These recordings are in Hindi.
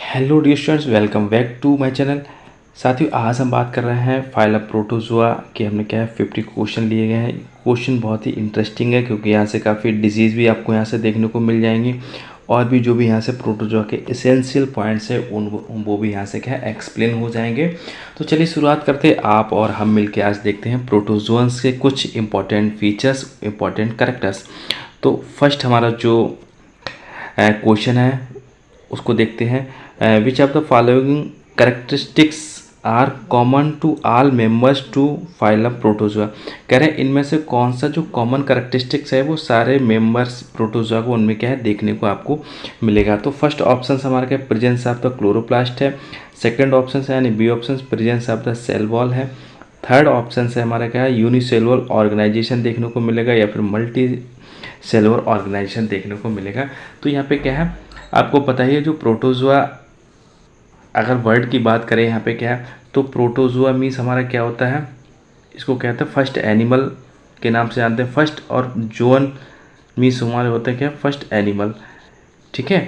Hello dear students, welcome back to my channel. साथियों, आज हम बात कर रहे हैं फाइलम प्रोटोजोआ के। हमने क्या है 50 क्वेश्चन लिए गए हैं। क्वेश्चन बहुत ही इंटरेस्टिंग है क्योंकि यहाँ से काफ़ी डिजीज़ भी आपको यहाँ से देखने को मिल जाएंगी और भी जो भी यहाँ से प्रोटोजोआ के एसेंशियल पॉइंट्स है वो भी यहाँ से क्या है एक्सप्लेन हो जाएंगे। तो चलिए शुरुआत करते हैं। आप और हम मिलकर आज देखते हैं प्रोटोजोअन्स के कुछ इंपॉर्टेंट फीचर्स, इंपॉर्टेंट कैरेक्टर्स। तो फर्स्ट हमारा जो क्वेश्चन है उसको देखते हैं। Which of the following characteristics are common to all members to phylum protozoa. कह रहे हैं इनमें से कौन सा जो कॉमन कैरेक्टरिस्टिक्स है वो सारे मेंबर्स प्रोटोजोआ को उनमें क्या है देखने को आपको मिलेगा। तो फर्स्ट ऑप्शन हमारा क्या प्रेजेंस ऑफ द क्लोरोप्लास्ट है। सेकंड ऑप्शन है यानी B option presence of the cell wall है। थर्ड ऑप्शन है हमारा क्या है यूनिसेलुलर ऑर्गेनाइजेशन देखने को मिलेगा या फिर मल्टी सेलुलर ऑर्गेनाइजेशन देखने को मिलेगा। तो यहाँ पे क्या है आपको पता ही है, जो प्रोटोजोआ अगर वर्ड की बात करें यहाँ पे क्या है तो प्रोटोजोआ मीन्स हमारा क्या होता है, इसको कहते हैं फर्स्ट एनिमल के नाम से जानते हैं। फर्स्ट और जोन मीन्स हमारे होते हैं क्या फर्स्ट एनिमल। ठीक है,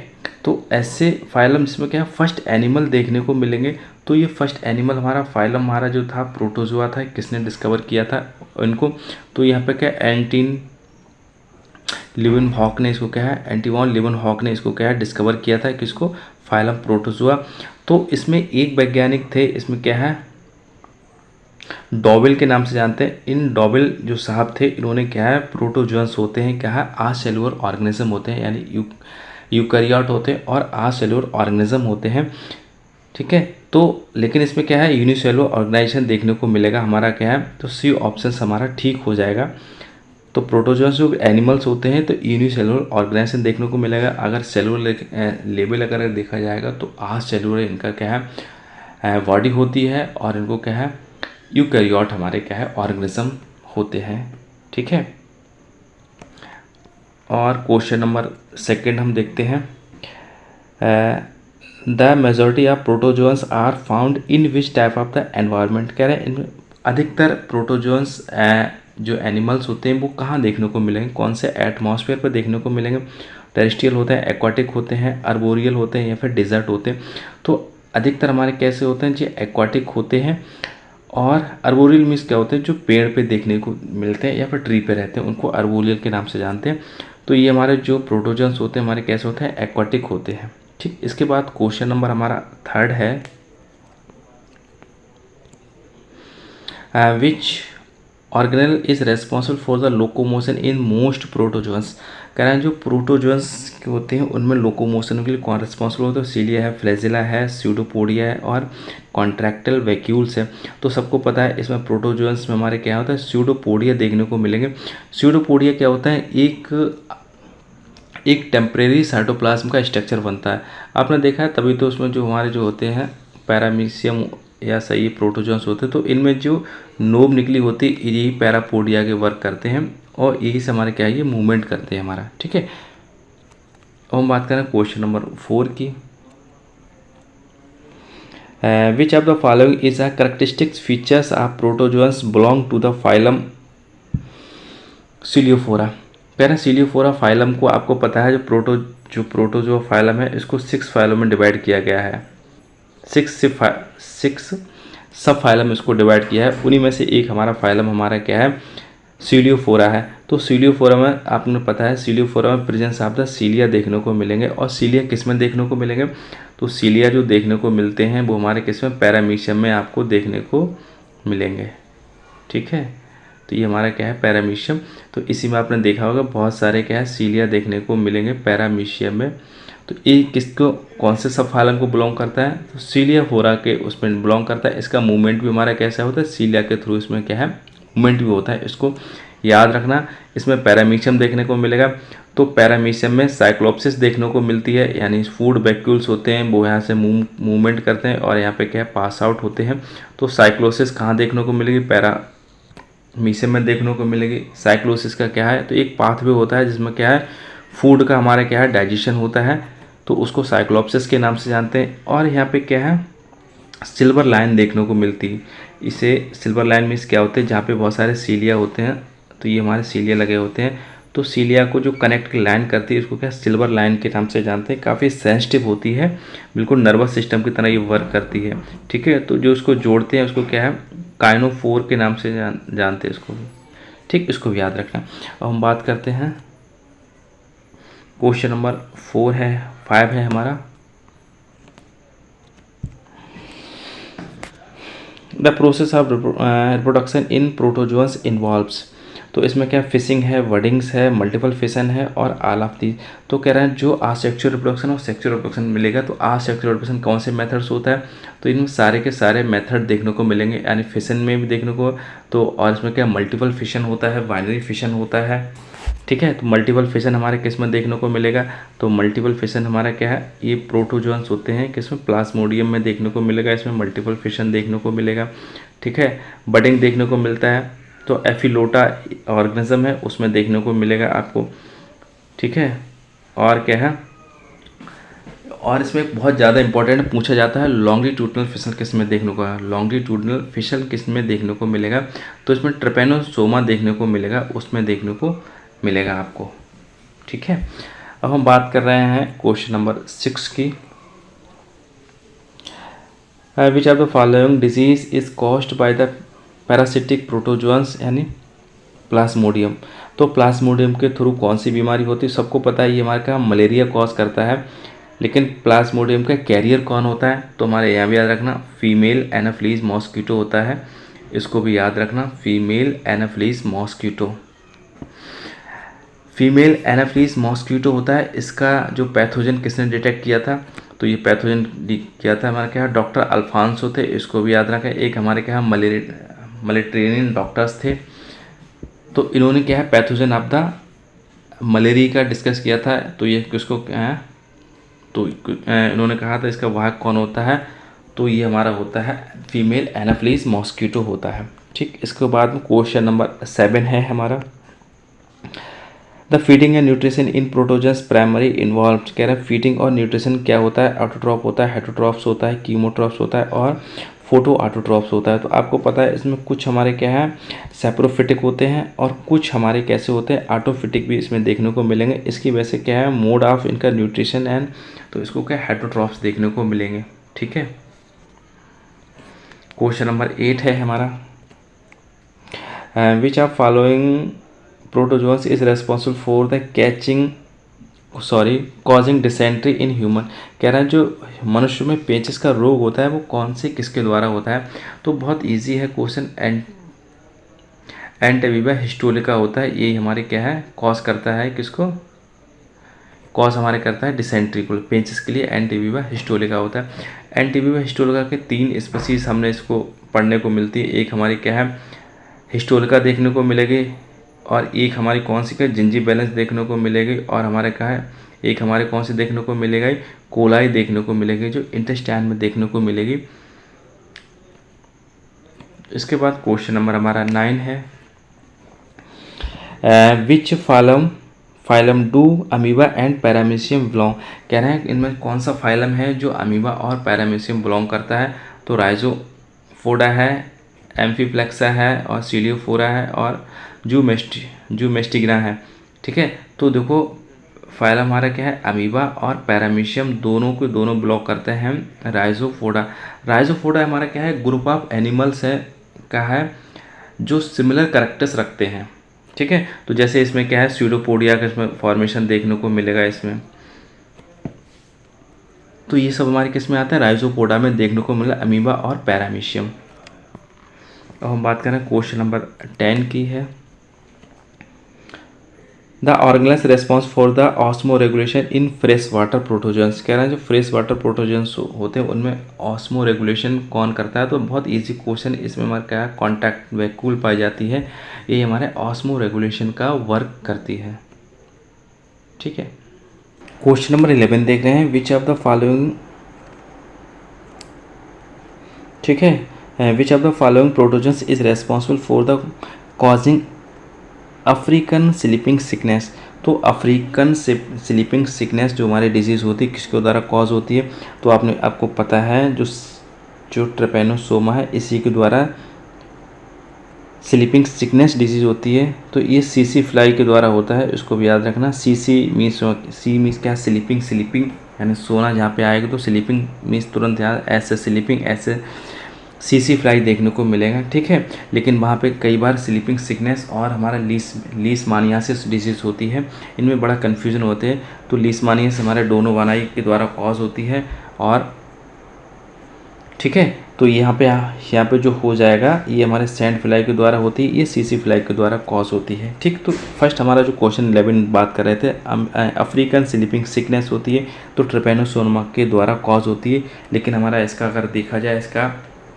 तो ऐसे फाइलम जिसमें क्या फर्स्ट एनिमल देखने को मिलेंगे। तो ये फर्स्ट एनिमल हमारा फाइलम हमारा जो था प्रोटोजोआ था, किसने डिस्कवर किया था इनको। तो यहाँ पे क्या लिवेनहॉक ने इसको क्या है एंटोइन लिवेनहॉक ने इसको क्या है डिस्कवर किया था, किसको फाइलम प्रोटोजोआ। तो इसमें एक वैज्ञानिक थे, इसमें क्या है डॉवेल के नाम से जानते हैं। इन डॉवेल जो साहब थे इन्होंने क्या है प्रोटोजोअन्स होते हैं क्या है आसेलुलर ऑर्गेनिज्म होते हैं, यानी यूकैरियोट होते हैं और आसेलुलर ऑर्गेनिज्म होते हैं। ठीक है, तो लेकिन इसमें क्या है यूनिसेलुलर ऑर्गेनाइजेशन देखने को मिलेगा हमारा क्या है, तो सी ऑप्शन हमारा ठीक हो जाएगा। तो प्रोटोजोअन्स जो एनिमल्स होते हैं तो यूनिसेलुलर ऑर्गेनाइजेशन देखने को मिलेगा। अगर सेलुलर लेवल अगर देखा जाएगा तो सेलुलर इनका क्या है बॉडी होती है और इनको क्या है यूकैरियोट हमारे क्या है ऑर्गेनिज्म होते हैं। ठीक है, और क्वेश्चन नंबर सेकंड हम देखते हैं। The majority of protozoans are found in which type of the environment. कह रहे हैं इनमें अधिकतर प्रोटोजोअन्स जो एनिमल्स होते हैं वो कहाँ देखने को मिलेंगे, कौन से एटमॉस्फेयर पर देखने को मिलेंगे। टेरेस्ट्रियल होते हैं, एक्वाटिक होते हैं, अर्बोरियल होते हैं या फिर डिजर्ट होते हैं। तो अधिकतर हमारे कैसे होते हैं जो एक्वाटिक होते हैं, और अर्बोरियल मीन्स क्या होते हैं जो पेड़ पे देखने को मिलते हैं या फिर ट्री पे रहते हैं, उनको अर्बोरियल के नाम से जानते हैं। तो ये हमारे जो प्रोटोजोअन्स होते हैं हमारे कैसे होते हैं एक्वाटिक होते हैं। ठीक, इसके बाद क्वेश्चन नंबर हमारा थर्ड है विच organelle is responsible for the locomotion in most protozoans. कह रहे हैं जो प्रोटोजोअन्स होते हैं उनमें लोकोमोशन के लिए कौन रेस्पॉन्सिबल होता है, सीलिया है, फ्लैजिला है, स्यूडोपोडिया है और कॉन्ट्रैक्टल वैक्यूल्स है। तो सबको पता है इसमें प्रोटोजोअन्स में हमारे क्या होता है स्यूडोपोडिया देखने को मिलेंगे। स्यूडोपोडिया क्या होता है एक टेम्परेरी साइटोप्लाज्म का स्ट्रक्चर बनता है। आपने देखा है तभी तो उसमें जो हमारे जो होते हैं पैरामीशियम या सही प्रोटोजोअन्स होते हैं तो इनमें जो नोब निकली होती है यही पैरापोडिया के वर्क करते हैं और यही से हमारे क्या है ये मूवमेंट करते हैं हमारा। ठीक है, अब हम बात करें क्वेश्चन नंबर 4 की। Which of the following is a characteristics features of protozoans belong to the phylum ciliophora. कह रहे हैं सिलियोफोरा फाइलम को आपको पता है जो प्रोटोजोआ फाइलम है इसको 6 फाइलम में डिवाइड किया गया है। 6 सब फाइलम इसको डिवाइड किया है। उन्हीं में से एक हमारा फाइलम हमारा क्या है सिलियोफोरा है। तो सिलियोफोरा में आपने पता है सिलियोफोरा में प्रेजेंस ऑफ द सीलिया देखने को मिलेंगे। और सीलिया किस में देखने को मिलेंगे, तो सीलिया जो देखने को मिलते हैं वो हमारे किस में पैरामीशियम में आपको देखने को मिलेंगे। ठीक है, तो ये हमारा क्या है पैरामीशियम। तो इसी में आपने देखा होगा बहुत सारे क्या है सीलिया देखने को मिलेंगे पैरामीशियम में। तो ये किसको कौन से सब फाइलम को बिलोंग करता है, तो सिलियोफोरा के उसमें बिलोंग करता है। इसका मूवमेंट भी हमारा कैसा होता है सीलिया के थ्रू इसमें क्या है मूवमेंट भी होता है, इसको याद रखना। इसमें पैरामीशियम देखने को मिलेगा। तो पैरामीशियम में साइक्लोप्सिस देखने को मिलती है, यानी फूड वैक्यूल्स होते हैं वो यहाँ से मूवमेंट करते हैं और यहाँ पे क्या है पास आउट होते हैं। तो साइक्लोसिस कहाँ देखने को मिलेगी, पैरामीशियम में देखने को मिलेगी। साइक्लोसिस का क्या है, तो एक पाथवे होता है जिसमें क्या है फूड का हमारा क्या है डाइजेशन होता है, तो उसको साइक्लोप्सिस के नाम से जानते हैं। और यहाँ पे क्या है सिल्वर लाइन देखने को मिलती है। इसे सिल्वर लाइन मीन्स क्या होते हैं जहाँ पे बहुत सारे सीलिया होते हैं, तो ये हमारे सीलिया लगे होते हैं। तो सीलिया को जो कनेक्ट लाइन करती है उसको क्या सिल्वर लाइन के नाम से जानते हैं। काफ़ी सेंसिटिव होती है, बिल्कुल नर्वस सिस्टम की तरह ये वर्क करती है, ठीक है। तो जो उसको जोड़ते हैं उसको क्या है काइनोफोर के नाम से जानते हैं इसको, ठीक, इसको भी याद रखना। अब हम बात करते हैं क्वेश्चन नंबर 5 है हमारा। The process of reproduction in protozoans involves, तो इसमें क्या फिशिंग है, वर्डिंग्स है, मल्टीपल फिशन है और ऑल ऑफ दी। तो कह रहे हैं जो आसेक्सुअल रिप्रोडक्शन और सेक्सुअल रिप्रोडक्शन मिलेगा, तो आसेक्सुअल रिप्रोडक्शन कौन से मेथड्स होता है, तो इनमें सारे के सारे मेथड देखने को मिलेंगे, यानी फिशन में भी देखने को, तो और इसमें क्या मल्टीपल फिशन होता है, बाइनरी फिशन होता है, ठीक है। तो मल्टीपल फिशन हमारे किस में देखने को मिलेगा, तो मल्टीपल फिशन हमारा क्या है, ये प्रोटोजोअन्स होते हैं किसमें, प्लाज्मोडियम में देखने को मिलेगा, इसमें मल्टीपल फिशन देखने को मिलेगा, ठीक है। बडिंग देखने को मिलता है, तो एफिलोटा ऑर्गेनिज्म है उसमें देखने को मिलेगा आपको, ठीक है। और क्या है, और इसमें बहुत ज़्यादा इंपॉर्टेंट पूछा जाता है लॉन्गिट्यूडनल फिशन किस में देखने को है, लॉन्गिट्यूडनल फिशन किस में देखने को मिलेगा, तो इसमें ट्रिपेनोसोमा देखने को मिलेगा, उसमें देखने को मिलेगा आपको, ठीक है। अब हम बात कर रहे हैं क्वेश्चन नंबर 6 की। Which of the following disease is caused by the parasitic protozoans यानी प्लाज्मोडियम। तो प्लाज्मोडियम के थ्रू कौन सी बीमारी होती है, सबको पता है ये हमारे का मलेरिया कॉज करता है, लेकिन प्लाज्मोडियम का कैरियर कौन होता है, तो हमारे यहाँ भी याद रखना फीमेल एनाफ्लीज मॉस्किटो होता है, इसको भी याद रखना female Anopheles mosquito, female Anopheles mosquito होता है। इसका जो पैथोजन किसने डिटेक्ट किया था, तो ये पैथोजन किया था हमारे क्या डॉक्टर अल्फांसो थे, इसको भी याद रखें। एक हमारे क्या मलेट्रेनियन डॉक्टर्स थे, तो इन्होंने क्या है पैथोजन ऑफ द मलेरिया का डिस्कस किया था, तो ये किसको क्या है, तो इन्होंने कहा था इसका वाहक कौन होता है, तो ये हमारा होता है फीमेल एनाफ्लीज मॉस्किटो होता है, ठीक। इसके बाद में क्वेश्चन नंबर 7 है हमारा। The feeding and nutrition in protozoans primary involve, कह रहा है फीडिंग और न्यूट्रिशन क्या होता है, ऑटोट्रॉप होता है, हेटरोट्रॉप्स होता है, कीमोट्रॉप्स होता है और फोटो ऑटोट्रॉप्स होता है। तो आपको पता है इसमें कुछ हमारे क्या है सेप्रोफिटिक होते हैं और कुछ हमारे कैसे होते हैं ऑटोफिटिक भी इसमें देखने को मिलेंगे। इसकी वजह से क्या है मोड ऑफ इनका न्यूट्रिशन एंड, तो इसको क्या हेटरोट्रॉप्स देखने को मिलेंगे, ठीक है। क्वेश्चन नंबर 8 है हमारा। Which of following protozoans is responsible for the causing dysentery in human, कह रहा है जो मनुष्य में पेचिस का रोग होता है वो कौन से किसके द्वारा होता है, तो बहुत इजी है क्वेश्चन, एंटीवीबा हिस्टोलिका होता है, ये हमारे क्या है कॉज करता है किसको, कॉज हमारे करता है डिसेंट्री को, पेचिस के लिए एंटीवीबा हिस्टोलिका होता है। एंटीवीबा हिस्टोलिका के 3 स्पीसीज हमने इसको पढ़ने को मिलती है, एक हमारी क्या है हिस्टोलिका देखने को मिलेगी और एक हमारी कौन सी क्या जिंजी बैलेंस देखने को मिलेगी, और हमारे क्या है एक हमारे कौन सी देखने को मिलेगा कोलाई देखने को मिलेगी जो इंटेस्टाइन में देखने को मिलेगी। इसके बाद क्वेश्चन नंबर हमारा 9 है। Which phylum do amoeba and paramecium belong, कह रहे हैं इनमें कौन सा फाइलम है जो अमीबा और पैरामीशियम बिलोंग करता है, तो राइजोफोरा है, एम्फीप्लेक्सा है और सीलियोफोरा है और जूमेस्टिग्रा है, ठीक है। तो देखो फाइलम हमारा क्या है अमीबा और पैरामीशियम दोनों को दोनों बिलोंग करते हैं राइजोफोरा। राइजोफोरा हमारा क्या है ग्रुप ऑफ एनिमल्स है का है जो सिमिलर कैरेक्टर्स रखते हैं, ठीक है। तो जैसे इसमें क्या है स्यूडोपोडिया का इसमें फॉर्मेशन देखने को मिलेगा इसमें, तो ये सब हमारे किस में आता है राइजोपोडा में देखने को मिला अमीबा और पैरामीशियम। अब हम बात करें क्वेश्चन नंबर 10 की है। The organise response for the osmoregulation in fresh water protozoans, कह रहे हैं जो फ्रेश वाटर प्रोटोजन्स होते हैं उनमें ऑस्मो रेगुलेशन कौन करता है, तो बहुत इजी क्वेश्चन, इसमें हमारे क्या है कॉन्टैक्ट वैक्यूल पाई जाती है, ये हमारे ऑस्मो रेगुलेशन का वर्क करती है, ठीक है। क्वेश्चन नंबर 11 देख रहे हैं। विच ऑफ द फॉलोइंग, ठीक है, which of the following protozoans is responsible for the causing African sleeping sickness, तो अफ्रीकन स्लीपिंग सिकनेस जो हमारी डिजीज़ होती है किसके द्वारा कॉज होती है, तो आपको पता है जो ट्रिपेनोसोमा है इसी के द्वारा स्लीपिंग सिकनेस डिजीज़ होती है तो ये सीसी फ्लाई के द्वारा होता है, इसको भी याद रखना। सी मीन्स क्या, स्लीपिंग, स्लीपिंग यानी सोना जहाँ पे आएगा तो स्लीपिंग मीन्स तुरंत याद, ऐसे स्लीपिंग ऐसे सीसी फ्लाई देखने को मिलेगा, ठीक है। लेकिन वहाँ पे कई बार स्लीपिंग सिकनेस और हमारा लीशमानियासिस डिजीज़ होती है, इनमें बड़ा कन्फ्यूजन होते हैं। तो लीशमानियासिस हमारे डोनोवानाई के द्वारा कॉज होती है और ठीक है, तो यहाँ पे जो हो जाएगा ये हमारे सैंड फ्लाई के द्वारा होती है, ये सीसी फ्लाई के द्वारा कॉज होती है, ठीक। तो फर्स्ट हमारा जो क्वेश्चन 11 बात कर रहे थे, अफ्रीकन स्लीपिंग सिकनेस होती है तो ट्रिपैनोसोमा के द्वारा कॉज होती है। लेकिन हमारा इसका अगर देखा जाए, इसका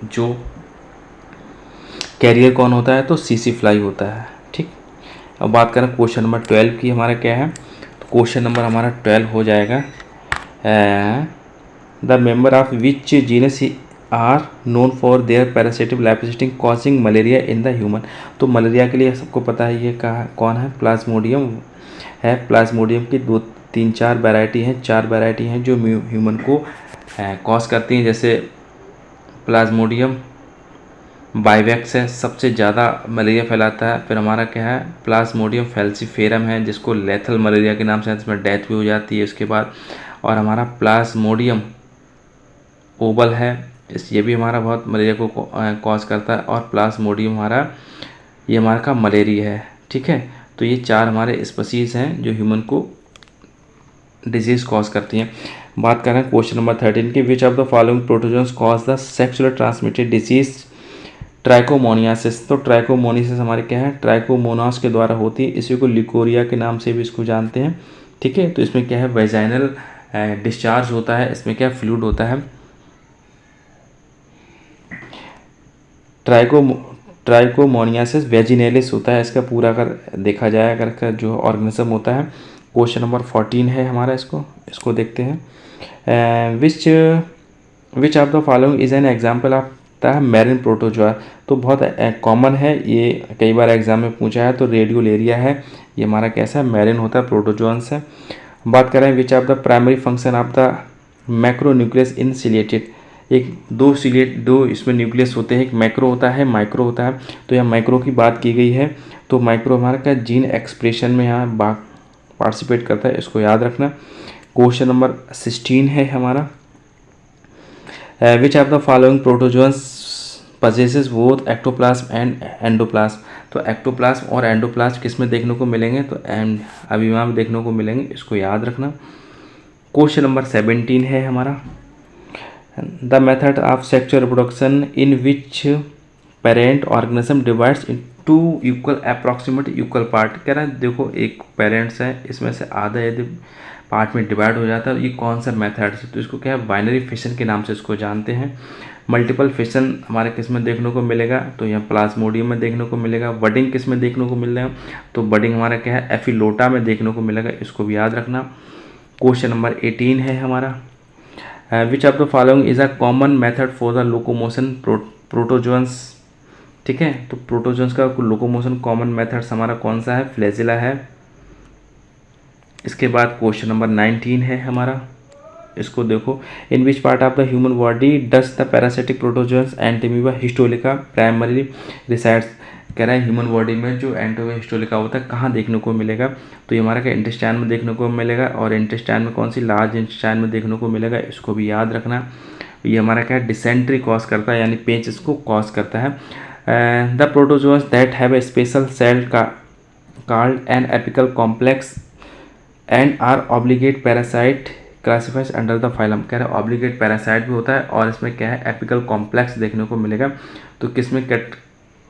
जो कैरियर कौन होता है तो सीसी फ्लाई होता है, ठीक। अब बात करें क्वेश्चन नंबर 12 की, हमारा क्या है, तो क्वेश्चन नंबर हमारा 12 हो जाएगा, the member of which genus are known for their parasitic लाइपोसिस्टिंग causing malaria in the human. तो मलेरिया के लिए सबको पता है ये कौन है, प्लाज्मोडियम है। प्लाज्मोडियम की 2-3-4 वैरायटी हैं, 4 वैरायटी हैं जो ह्यूमन को कॉज करती हैं। जैसे प्लाज्मोडियम बाइवेक्स है, सबसे ज़्यादा मलेरिया फैलाता है। फिर हमारा क्या है, प्लाज्मोडियम फैल्सीफेरम है जिसको लेथल मलेरिया के नाम से, इसमें डेथ भी हो जाती है उसके बाद। और हमारा प्लाज्मोडियम ओवल है, ये भी हमारा बहुत मलेरिया को कॉज करता है। और प्लाज्मोडियम हमारा का मलेरिया है, ठीक है। तो ये 4 हमारे स्पीसीज़ हैं जो ह्यूमन को डिजीज़ कॉज करती हैं। बात कर रहे हैं क्वेश्चन नंबर 13 की, which of the following protozoans cause the sexual transmitted disease trichomoniasis. तो ट्राइकोमोनियासिस हमारे क्या है, ट्राइकोमोनास के द्वारा होती है। इसी को लिकोरिया के नाम से भी इसको जानते हैं, ठीक है। तो इसमें क्या है, वेजाइनल डिस्चार्ज होता है, इसमें क्या फ्लूइड होता है। ट्राइकोमोनियासिस वेजिनेलिस होता है इसका पूरा अगर देखा जाए, अगर का जो ऑर्गेनिज्म होता है। क्वेश्चन नंबर 14 है हमारा, इसको देखते हैं, which of the following is an example of the marine protozoa. तो बहुत कॉमन है, ये कई बार एग्जाम में पूछा है। तो रेडियोलेरिया है, ये हमारा कैसा है, मैरिन होता है, प्रोटोजोन्स है। बात करें विच of the primary function of the macronucleus in ciliated. दो इसमें न्यूक्लियस होते हैं, एक मैक्रो होता है, माइक्रो होता है। तो यहाँ माइक्रो की बात की गई है, तो माइक्रो हमारा क्या जीन एक्सप्रेशन में यहाँ पार्टिसिपेट करता है, इसको याद रखना। क्वेश्चन नंबर 16 है हमारा, which of the following protozoans possesses both ectoplasm and endoplasm. तो एक्टोप्लाज्म और एंडोप्लाज्म किस में देखने को मिलेंगे, तो अभिमा में देखने को मिलेंगे, इसको याद रखना। क्वेश्चन नंबर 17 है हमारा, the method of sexual reproduction in which parent organism divides into equal approximate equal part. कह रहा है देखो, एक पेरेंट्स है, इसमें से आधा यदि पार्ट में डिवाइड हो जाता है, ये कौन सा मेथड है, तो इसको क्या है, बाइनरी फिशन के नाम से इसको जानते हैं। मल्टीपल फिशन हमारे किस में देखने को मिलेगा, तो यहाँ प्लाज्मोडियम में देखने को मिलेगा। बडिंग किस में देखने को मिलेगा, तो बडिंग हमारा क्या है, एफिलोटा में देखने को मिलेगा, इसको भी याद रखना। क्वेश्चन नंबर 18 है हमारा, which of the following is a common method for the locomotion protozoans. ठीक है, तो प्रोटोजोन्स का लोकोमोशन कॉमन मेथड्स हमारा कौन सा है, फ्लैजिला है। इसके बाद क्वेश्चन नंबर 19 है हमारा, इसको देखो, in which part of the human body does the parasitic protozoans entamoeba histolytica primary resides. कह रहा है ह्यूमन बॉडी में जो एंटीमीबा हिस्टोलिका होता है कहाँ देखने को मिलेगा, तो ये हमारा क्या इंटेस्टाइन में देखने को मिलेगा। और इंटेस्टाइन में कौन सी, लार्ज इंटेस्टाइन में देखने को मिलेगा, इसको भी याद रखना। ये हमारा क्या डिसेंट्री कॉज करता है, यानी पेच इसको कॉज करता है। The protozoans that have a special cell called an apical complex and are obligate parasite classifies under the phylum. कह रहे हैं ऑब्लिगेट पैरासाइट भी होता है और इसमें क्या है, एपिकल कॉम्प्लेक्स देखने को मिलेगा। तो किस में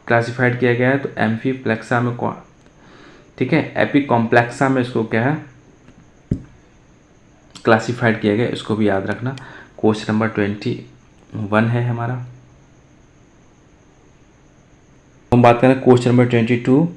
क्लासिफाइड किया गया है, तो एम्फीप्लेक्सा में, ठीक है, एपिकॉम्प्लेक्सा में इसको क्या है क्लासिफाइड किया गया, इसको भी याद रखना। क्वेश्चन नंबर 21 है हमारा, हम बात करें question number 22।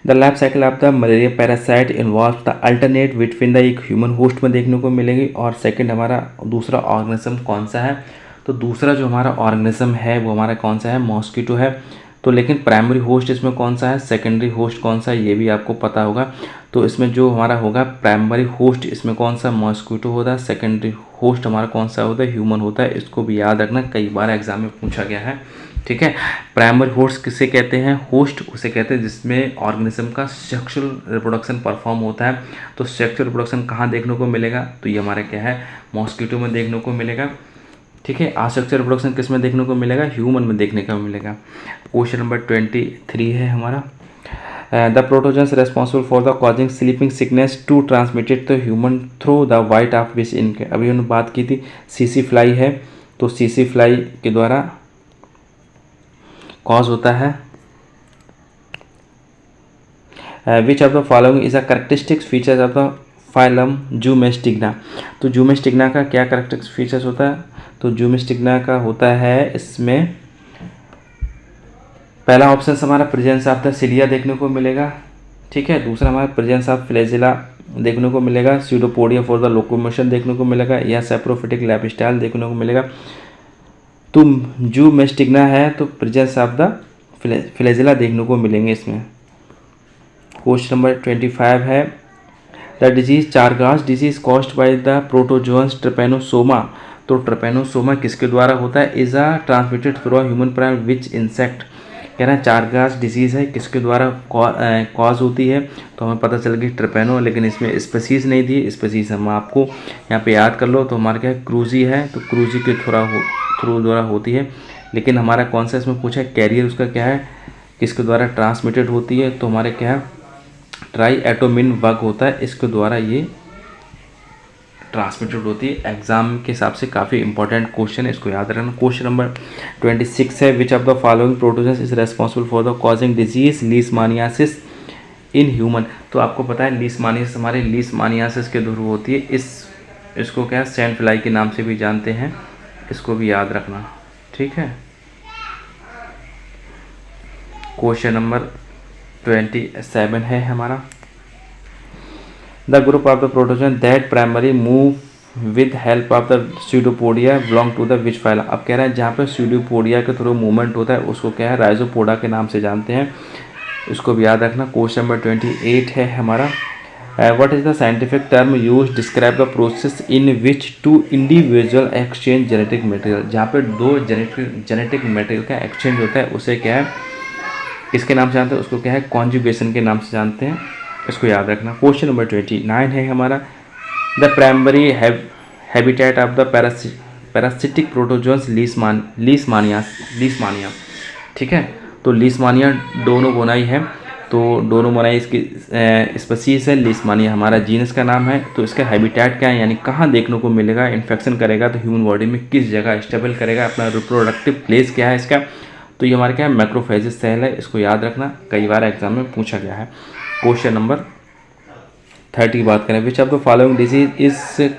The life cycle of the malaria parasite involve the alternate between the एक ह्यूमन होस्ट में देखने को मिलेगी और सेकंड हमारा दूसरा ऑर्गेनिज्म कौन सा है, तो दूसरा जो हमारा ऑर्गेनिज्म है वो हमारा कौन सा है, मॉस्किटो है। तो लेकिन प्राइमरी होस्ट इसमें कौन सा है, सेकेंडरी होस्ट कौन सा है, ये भी आपको पता होगा। तो इसमें जो हमारा होगा प्राइमरी होस्ट इसमें कौन सा, मॉस्किटो होता है। सेकेंडरी होस्ट हमारा कौन सा होता है, ह्यूमन होता है। इसको भी याद रखना, कई बार एग्जाम में पूछा गया है। ठीक है। प्राइमरी होस्ट किसे कहते हैं? होस्ट उसे कहते हैं जिसमें ऑर्गेनिज्म का सेक्सुअल रिप्रोडक्शन परफॉर्म होता है। तो सेक्सुअल रिप्रोडक्शन कहाँ देखने को मिलेगा? तो ये हमारा क्या है, मॉस्किटो में देखने को मिलेगा। ठीक है। आसेक्सुअल रिप्रोडक्शन किस में देखने को मिलेगा? ह्यूमन में देखने को मिलेगा। क्वेश्चन नंबर 23 है हमारा, the protozoans responsible for the causing sleeping sickness to transmitted the human through the bite of which इनके, अभी उन्होंने बात की थी सीसी फ्लाई है, तो सीसी फ्लाई के द्वारा कॉज होता है। Which of the following is a characteristics features of the phylum zoomastigina, तो जूमेस्टिग्ना का क्या करेक्टरिस्टिक्स फीचर्स होता है? तो जूमेस्टिग्ना का होता है इसमें पहला ऑप्शन हमारा प्रेजेंस ऑफ द सिलिया देखने को मिलेगा। ठीक है। दूसरा हमारा प्रेजेंस ऑफ फ्लैजिला देखने को मिलेगा। स्यूडोपोडिया फॉर द लोकोमोशन देखने को मिलेगा, या सेप्रोफिटिक लाइफस्टाइल देखने को मिलेगा। तो जूमेस्टिग्ना है तो प्रेजेंस ऑफ द फ्लैजिला देखने को मिलेंगे इसमें। क्वेश्चन नंबर 25 है, the disease Chagas disease caused by the protozoans trypanosoma, तो ट्रिपेनोसोमा किसके द्वारा होता है? Is a transmitted through human prime which insect, कह रहे हैं चारगास डिजीज़ है किसके द्वारा कॉज होती है? तो हमें पता चल गई ट्रिपेनो, लेकिन इसमें स्पेसीज़ नहीं दी। स्पेसीज़ हम आपको यहाँ पे याद कर लो, तो हमारा क्या है, क्रूजी है, तो क्रूजी के थ्रू द्वारा होती है। लेकिन हमारा कौन सा इसमें पूछा है, कैरियर उसका क्या है, किसके द्वारा ट्रांसमिटेड होती है? तो हमारे क्या है, ट्राई एटोमिन बग होता है, इसके द्वारा ये ट्रांसमिटेड होती है। एग्जाम के हिसाब से काफ़ी इंपॉर्टेंट क्वेश्चन है, इसको याद रखना। क्वेश्चन नंबर 26 है, which of the following protozoans is responsible for the causing disease leishmaniasis in human, तो आपको पता है लीशमानियासिस हमारे लीशमानियासिस के थ्रू होती है। इसको क्या है, सैंड फ्लाई के नाम से भी जानते हैं, इसको भी याद रखना। ठीक है। क्वेश्चन नंबर 27 है हमारा, the group of the protozoan that primary move with help of the pseudopodia belong to the which phylum, अब कह रहे हैं जहाँ पे स्यूडोपोडिया के थ्रू मूवमेंट होता है उसको क्या है, राइजोपोडा के नाम से जानते हैं, इसको भी याद रखना। क्वेश्चन नंबर 28 है हमारा, what is the scientific term use describe the process in which two individual exchange genetic material, जहाँ पे दो जेनेटिक मटेरियल का एक्सचेंज होता है उसे क्या है, किसके नाम से जानते हैं? उसको क्या है, कॉन्जुगेशन के नाम से जानते हैं, इसको याद रखना। क्वेश्चन नंबर 29 है हमारा, the primary habitat of the parasitic protozoans लीशमानिया। ठीक है। तो लीशमानिया डोनोगोनाई है, तो डोनोगोनाई इसकी स्पीशीज है, लीशमानिया हमारा जीनस का नाम है। तो इसका हैबिटेट क्या है, यानी कहाँ देखने को मिलेगा, इन्फेक्शन करेगा तो ह्यूमन बॉडी में किस जगह स्टेबल करेगा, अपना रिप्रोडक्टिव प्लेस क्या है इसका, तो ये हमारा क्या है, मैक्रोफेजिस सेल है, इसको याद रखना, कई बार एग्जाम में पूछा गया है। क्वेश्चन नंबर 30 की बात करें, विच of the following disease is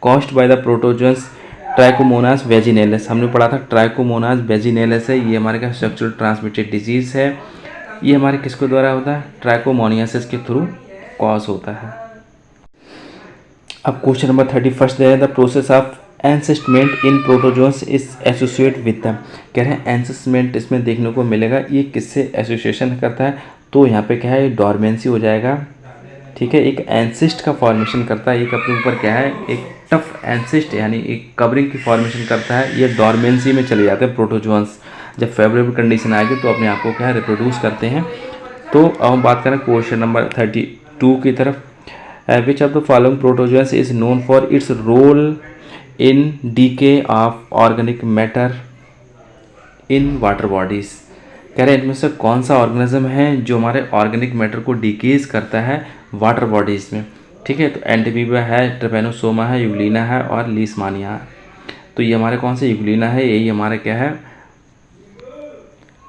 caused by the protozoans trichomonas vaginalis, हमने पढ़ा था ट्राइकोमोनास वेजिनेलिस है, ये हमारे क्या सेक्सुअल ट्रांसमिटेड डिजीज है, ये हमारे किसके द्वारा होता है, ट्राइकोमोनियासिस के थ्रू कॉज होता है। अब क्वेश्चन नंबर 31 है, the process of encystment in protozoans is associate with the, कह रहे हैं एंसेस्टमेंट इसमें देखने को मिलेगा, ये किससे एसोसिएशन करता है, तो यहाँ पे क्या है, डॉर्मेंसी हो जाएगा। ठीक है। एक एंसिस्ट का फॉर्मेशन करता है, एक अपने ऊपर क्या है, एक टफ एंसिस्ट यानी एक कवरिंग की फॉर्मेशन करता है, ये डॉर्मेंसी में चले जाते हैं प्रोटोजोन्स, जब फेवरेबल कंडीशन आएगी तो अपने आप को क्या है, रिप्रोड्यूस करते हैं। तो अब हम बात करें क्वेश्चन नंबर 32 की तरफ, which of the following protozoans is known for its role in decay of organic matter in water bodies, कह रहे हैं इनमें से कौन सा ऑर्गेनिज्म है जो हमारे ऑर्गेनिक मैटर को डिकेज करता है वाटर बॉडीज़ में। ठीक है। तो एंटीमीबा है, ट्रिपेनोसोमा है, यूग्लिना है और लीशमानिया है। तो ये हमारे कौन से, यूग्लिना है, यही हमारा क्या है,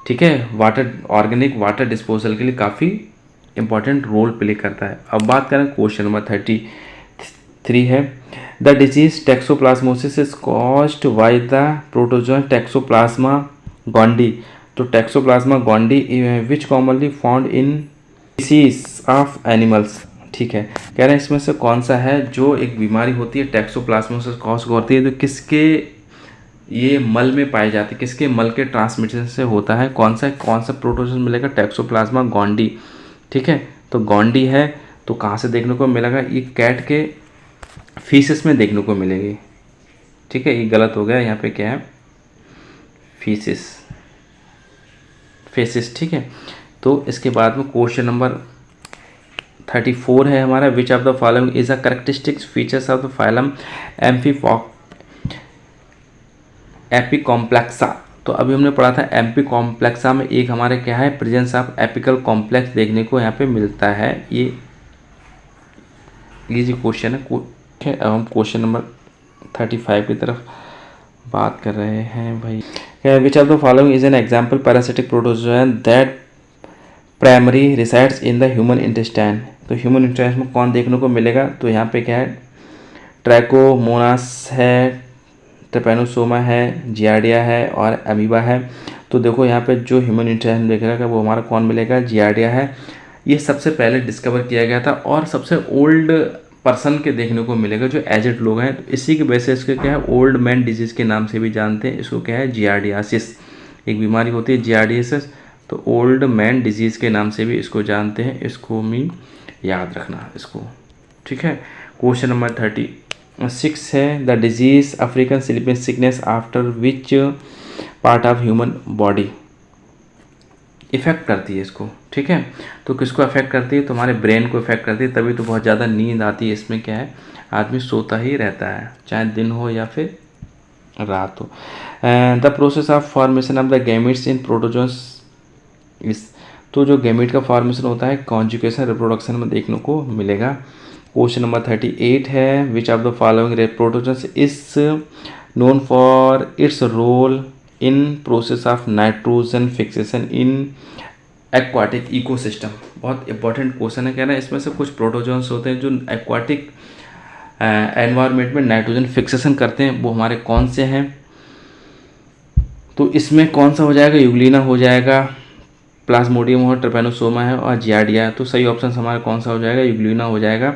ठीक है, वाटर ऑर्गेनिक वाटर डिस्पोजल के लिए काफ़ी इंपॉर्टेंट रोल प्ले करता है। अब बात करें क्वेश्चन नंबर 33 है, the disease toxoplasmosis is caused by the protozoan toxoplasma gondii, तो toxoplasma gondii which commonly found in species of animals. ठीक है। कह रहे हैं इसमें से कौन सा है जो एक बीमारी होती है टैक्सोप्लाज्मोसिस कॉज होती है, तो किसके ये मल में पाई जाती है, किसके मल के ट्रांसमिशन से होता है, कौन सा प्रोटोजोन मिलेगा, टैक्सोप्लाज्मा गोंडी। ठीक है। तो गोंडी है तो कहाँ से देखने को मिलेगा, ये कैट के फीसिस में देखने को मिलेगी। ठीक है। ये गलत हो गया, यहाँ पे क्या है, फीसिस। फेसिस, ठीक है। तो इसके बाद में क्वेश्चन नंबर 34 है हमारा, which of the following is a characteristics features of the phylum apicomplexa. तो अभी हमने पढ़ा था एपिकॉम्प्लेक्सा में एक हमारे क्या है, प्रेजेंस ऑफ एपिकल कॉम्प्लेक्स देखने को यहाँ पे मिलता है। ये जो क्वेश्चन है, अब हम क्वेश्चन नंबर 35 की तरफ बात कर रहे हैं भाई। विच of the following is an example parasitic protozoa that primary resides in the human intestine. तो ह्यूमन इंटेस्टाइन में कौन देखने को मिलेगा, तो यहाँ पे क्या है, ट्रैकोमोनास है, ट्रेपैनोसोमा है, जियार्डिया है और अमीबा है। तो देखो यहाँ पे जो ह्यूमन इंटेस्टाइन देखेगा वो हमारा कौन मिलेगा, जियार्डिया है। ये सबसे पहले डिस्कवर किया गया था और सबसे ओल्ड पर्सन के देखने को मिलेगा, जो एजेड लोग हैं। तो इसी की वजह से इसको क्या है, ओल्ड मैन डिजीज़ के नाम से भी जानते हैं। इसको क्या है, जियार्डियासिस, एक बीमारी होती है जियार्डियासिस, तो ओल्ड मैन डिजीज़ के नाम से भी इसको जानते हैं। इसको भी याद रखना इसको, ठीक है। क्वेश्चन नंबर 36 है, the disease African sleeping sickness after which part of human body effect करती है इसको, ठीक है। तो किसको अफेक्ट करती है, तो हमारे ब्रेन को इफेक्ट करती है, तभी तो बहुत ज़्यादा नींद आती है। इसमें क्या है, आदमी सोता ही रहता है, चाहे दिन हो या फिर रात हो। The process of formation of the gametes in protozoans इस, तो जो गैमेट का फॉर्मेशन होता है कॉन्जुगेशन रिप्रोडक्शन में देखने को मिलेगा। क्वेश्चन नंबर 38 है, which of the following protozoans is known for its role in process of nitrogen fixation in aquatic ecosystem. बहुत इंपॉर्टेंट क्वेश्चन है, कहना है इसमें से कुछ प्रोटोजोन्स होते हैं जो एक्वाटिक एनवायरनमेंट में नाइट्रोजन फिक्सेशन करते हैं, वो हमारे कौन से हैं। तो इसमें कौन सा हो जाएगा, यूग्लिना हो जाएगा, प्लाज्मोडियम हो, ट्रेपैनोसोमा है और जियार्डिया। तो सही ऑप्शन हमारा कौन सा हो जाएगा, यूग्लिना हो जाएगा।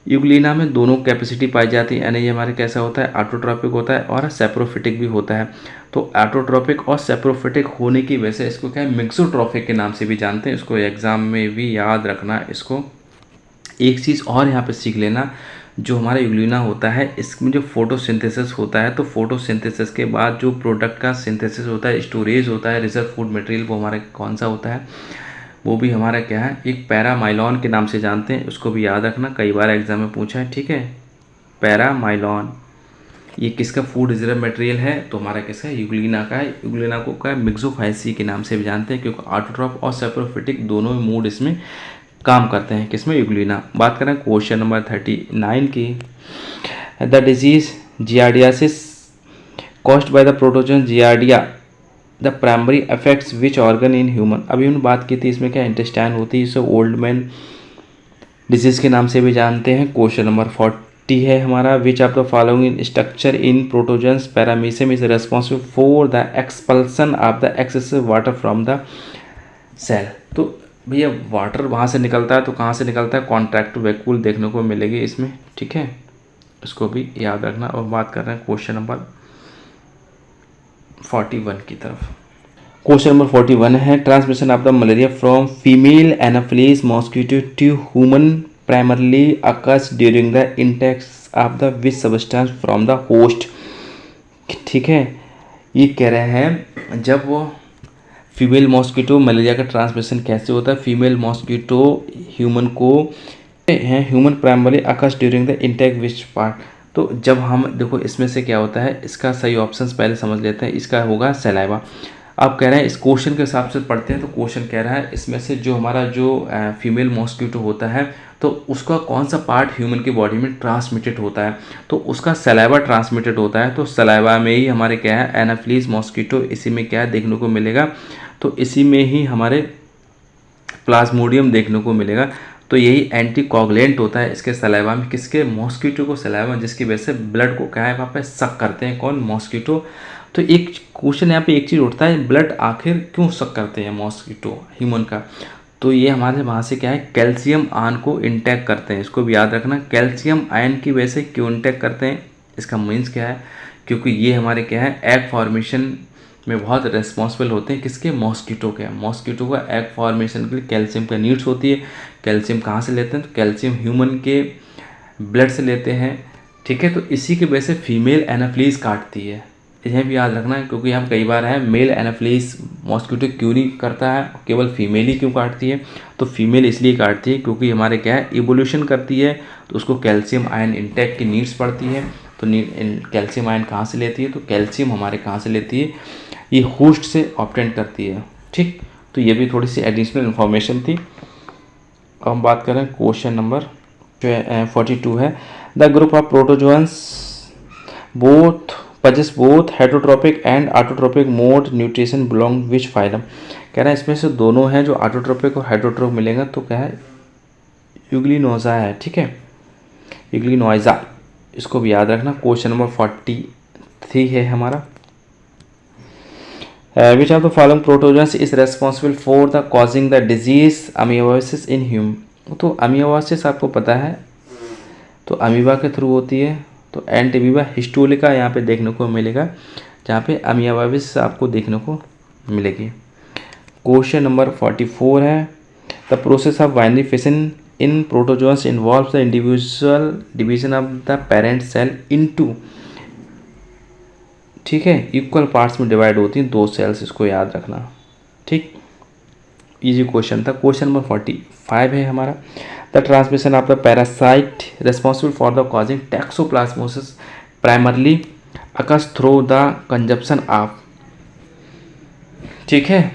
यूग्लिना में दोनों कैपेसिटी पाई जाती है, यानी ये हमारे कैसा होता है, ऑटोट्रॉपिक होता है और सेप्रोफिटिक भी होता है। तो ऑटोट्रॉपिक और सेप्रोफिटिक होने की वजह से इसको क्या है, मिक्सोट्रॉफिक के नाम से भी जानते हैं। इसको एग्जाम में भी याद रखना। इसको एक चीज़ और यहाँ पे सीख लेना, जो हमारा यूग्लिना होता है इसमें जो फोटोसिंथेसिस होता है, तो फोटोसिंथेसिस के बाद जो प्रोडक्ट का सिंथेसिस होता है, स्टोरेज होता है, रिजर्व फूड मटेरियल, वो हमारा कौन सा होता है, वो भी हमारा क्या है, एक पैरामाइलॉन के नाम से जानते हैं। उसको भी याद रखना, कई बार एग्जाम में पूछा है, ठीक है। पैरामाइलॉन ये किसका फूड रिजर्व मटेरियल है, तो हमारा किसका है, यूग्लिना का है। यूग्लिना को क्या है, मिक्सोफाइसी के नाम से भी जानते हैं, क्योंकि ऑटोट्रॉप और सेप्रोफिटिक दोनों मूड इसमें काम करते हैं, किसमें, यूग्लिना। बात करें क्वेश्चन नंबर 39 की, the disease giardiasis caused by the protozoan giardia the primary affects which organ in human. अभी हमने बात की थी, इसमें क्या इंटेस्टाइन होती है, इसे ओल्ड मैन डिजीज के नाम से भी जानते हैं। क्वेश्चन नंबर 40 है हमारा, which of the following structure in protozoans paramecium is responsible for the expulsion of the excessive water from the cell. तो भैया वाटर वहाँ से निकलता है, तो कहाँ से निकलता है, कॉन्ट्रैक्ट वैक्यूल देखने को मिलेगी इसमें, ठीक है। इसको भी याद रखना। और बात कर रहे हैं क्वेश्चन नंबर 41 की तरफ। क्वेश्चन नंबर 41 है, transmission of the malaria from female anopheles mosquito to human primarily occurs during the intakes of the which substance from the host, ठीक है। ये कह रहे हैं जब वो फीमेल मॉस्किटो, मलेरिया का ट्रांसमिशन कैसे होता है, फीमेल मॉस्किटो ह्यूमन को है, human primarily occurs during the intake which part. तो जब हम देखो इसमें से क्या होता है, इसका सही ऑप्शन पहले समझ लेते हैं, इसका होगा सलाइवा। आप कह रहे हैं इस क्वेश्चन के हिसाब से पढ़ते हैं, तो क्वेश्चन कह रहा है इसमें से जो हमारा जो फीमेल मॉस्किटो होता है, तो उसका कौन सा पार्ट ह्यूमन की बॉडी में ट्रांसमिटेड होता है, तो उसका सलाइवा ट्रांसमिटेड होता है। तो सलाइवा में ही हमारे क्या है, एनाफिलीज मॉस्किटो, इसी में क्या देखने को मिलेगा, तो इसी में ही हमारे प्लाज्मोडियम देखने को मिलेगा। तो यही एंटीकोगुलेंट होता है इसके सलाइवा में, किसके, मॉस्किटो को सलाइवा, जिसकी वजह से ब्लड को क्या है वहाँ पे सक करते हैं, कौन, मॉस्किटो। तो एक क्वेश्चन यहाँ पे एक चीज़ उठता है, ब्लड आखिर क्यों सक करते हैं मॉस्किटो ह्यूमन का, तो ये हमारे वहाँ से क्या है, कैल्शियम आयन को इंटेक करते हैं। इसको भी याद रखना, कैल्शियम आयन की वजह से क्यों इंटेक करते हैं, इसका मीन्स क्या है, क्योंकि ये हमारे क्या है, एग फॉर्मेशन में बहुत रेस्पॉन्सिबल होते हैं, किसके, मॉस्किटो के। मॉस्किटो का एग फॉर्मेशन के लिए कैल्शियम का नीड्स होती है। कैल्शियम कहाँ से लेते हैं, तो कैल्शियम ह्यूमन के ब्लड से लेते हैं, ठीक है। तो इसी की वजह से फीमेल एनाफिलीज काटती है, इन्हें भी याद रखना है, क्योंकि हम कई बार है मेल एनाफिलिस मॉस्किटो क्यों नहीं करता है, केवल फीमेल ही क्यों काटती है। तो फीमेल इसलिए काटती है क्योंकि हमारे क्या है इवोल्यूशन करती है, तो उसको कैल्शियम आयन इंटेक की नीड्स पड़ती है। तो कैल्शियम आयन कहाँ से लेती है, तो कैल्शियम हमारे कहाँ से लेती है, ये होस्ट से ऑब्टेन करती है। ठीक, तो ये भी थोड़ी सी एडिशनल इन्फॉर्मेशन थी। अब हम बात करें क्वेश्चन नंबर 42 है, the group of protozoans both possess both heterotropic and autotropic mode nutrition belong which phylum। कह रहा है इसमें से दोनों हैं जो ऑटोट्रोपिक और हाइड्रोट्रोपिक मिलेगा, तो क्या है यूग्लिनोजा है। ठीक है, यूग्लिनोजा, इसको भी याद रखना। क्वेश्चन नंबर 43 है हमारा, which of the following protozoans is responsible for the causing the disease amoebiasis in human. तो अमीबायोसिस आपको पता है तो अमीबा के थ्रू होती है, तो एंटीमीबा हिस्टोलिका यहाँ पे देखने को मिलेगा, जहाँ पे अमीबायोसिस आपको देखने को मिलेगी। क्वेश्चन नंबर 44 है, the process of binary fission in protozoans involve the individual division of the parent cell into. ठीक है, इक्वल पार्ट्स में डिवाइड होती हैं 2 सेल्स, इसको याद रखना। ठीक, इजी क्वेश्चन था। क्वेश्चन नंबर 45 है हमारा, the transmission of the parasite responsible for the causing toxoplasmosis primarily occurs through the consumption of. ठीक है,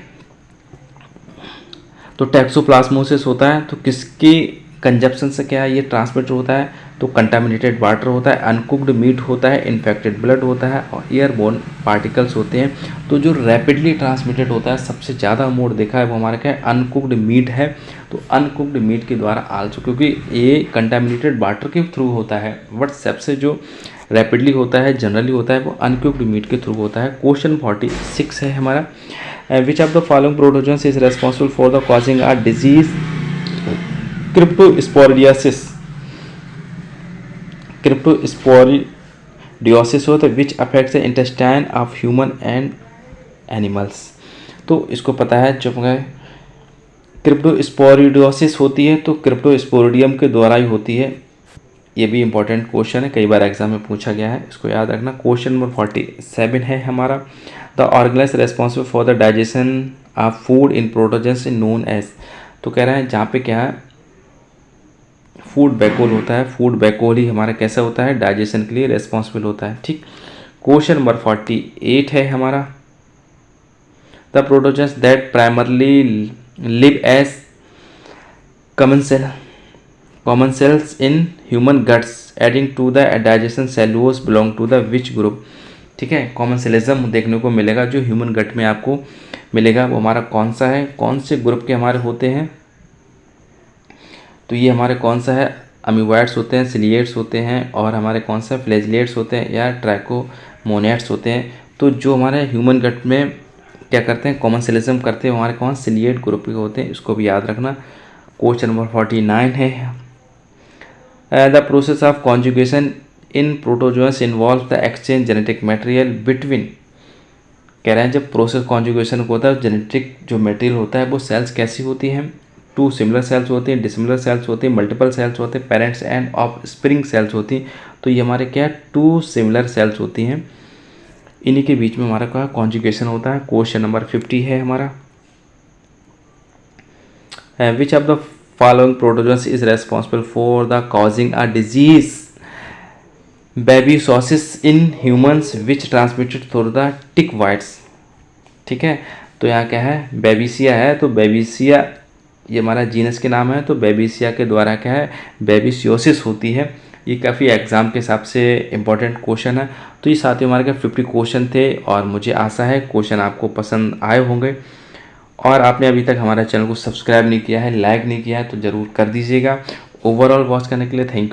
तो टैक्सोप्लाज्मोसिस होता है तो किसकी कंजप्शन से क्या है ये ट्रांसमिट होता है, तो कंटामिनेटेड वाटर होता है, अनकुक्ड मीट होता है, इन्फेक्टेड ब्लड होता है और एयरबोर्न पार्टिकल्स होते हैं। तो जो रैपिडली ट्रांसमिटेड होता है, सबसे ज़्यादा मोड देखा है वो हमारा क्या है अनकुक्ड मीट है। तो अनकुक्ड मीट के द्वारा आल्सो, क्योंकि ये कंटामिनेटेड वाटर के थ्रू होता है, बट सबसे जो रैपिडली होता है जनरली होता है वो अनकुक्ड मीट के थ्रू होता है। क्वेश्चन 46 है हमारा, which of the following protozoans is responsible for the causing a disease cryptosporidiasis. Cryptosporidiosis होता है which affects the intestine of human and animals. तो इसको पता है, जब क्रिप्टोस्पोरिडियोसिस होती है तो क्रिप्टोस्पोरिडियम के द्वारा ही होती है। ये भी इंपॉर्टेंट क्वेश्चन है, कई बार एग्जाम में पूछा गया है, इसको याद रखना। क्वेश्चन नंबर 47 है हमारा, the organize responsible for the digestion of food in protozoans known as. तो कह रहा है जहाँ पे क्या है फूड बैकोल होता है, फूड बैकोल ही हमारा कैसा होता है डाइजेशन के लिए रेस्पॉन्सिबल होता है। ठीक, क्वेश्चन नंबर 48 है हमारा, the protozoans that primarily live as commensals in human guts aiding to the digestion cellulose belong to the which group. ठीक है, कॉमन सेलिज्म देखने को मिलेगा जो ह्यूमन गट में आपको मिलेगा, वो हमारा कौन सा है, कौन से ग्रुप के हमारे होते हैं। तो ये हमारे कौन सा है, अमीबॉइड्स होते हैं, सिलिएट्स होते हैं, और हमारे कौन सा फ्लैजिलेट्स होते हैं या ट्राइकोमोनेट्स होते हैं। तो जो हमारे ह्यूमन गट में क्या करते हैं कॉमन सेलिज्म करते हैं, हमारे कौन सिलिएट ग्रुप के होते हैं, इसको भी याद रखना। क्वेश्चन नंबर 49 है, the process of conjugation in protozoans involve the exchange genetic material between. कह रहे हैं जब प्रोसेस कॉन्जुगेशन को होता है, जेनेटिक जो मटेरियल होता है वो सेल्स कैसी होती हैं, 2 सिमिलर सेल्स होती हैं, डिसिमिलर सेल्स होती हैं, मल्टीपल सेल्स होते हैं, parents and offspring cells होती हैं। तो ये हमारे क्या 2 सिमिलर सेल्स होती हैं, इन्हीं के बीच में हमारा क्या कॉन्जुगेशन होता है। क्वेश्चन नंबर 50 है हमारा, which of the following protozoans is responsible for the causing a disease babesiosis in humans which transmitted through the tick bites. ठीक है, तो यहाँ क्या है बेबीसिया है, तो बेबीसिया ये हमारा जीनस के नाम है, तो बेबीसिया के द्वारा क्या है बेबीसियोसिस होती है। ये काफ़ी एग्ज़ाम के हिसाब से इम्पॉर्टेंट क्वेश्चन है। तो ये साथ ही हमारे क्या 50 क्वेश्चन थे, और मुझे आशा है क्वेश्चन आपको पसंद आए होंगे। और आपने अभी तक हमारे चैनल को सब्सक्राइब नहीं किया है, लाइक नहीं किया है, तो ज़रूर कर दीजिएगा। ओवरऑल वॉच करने के लिए थैंक यू।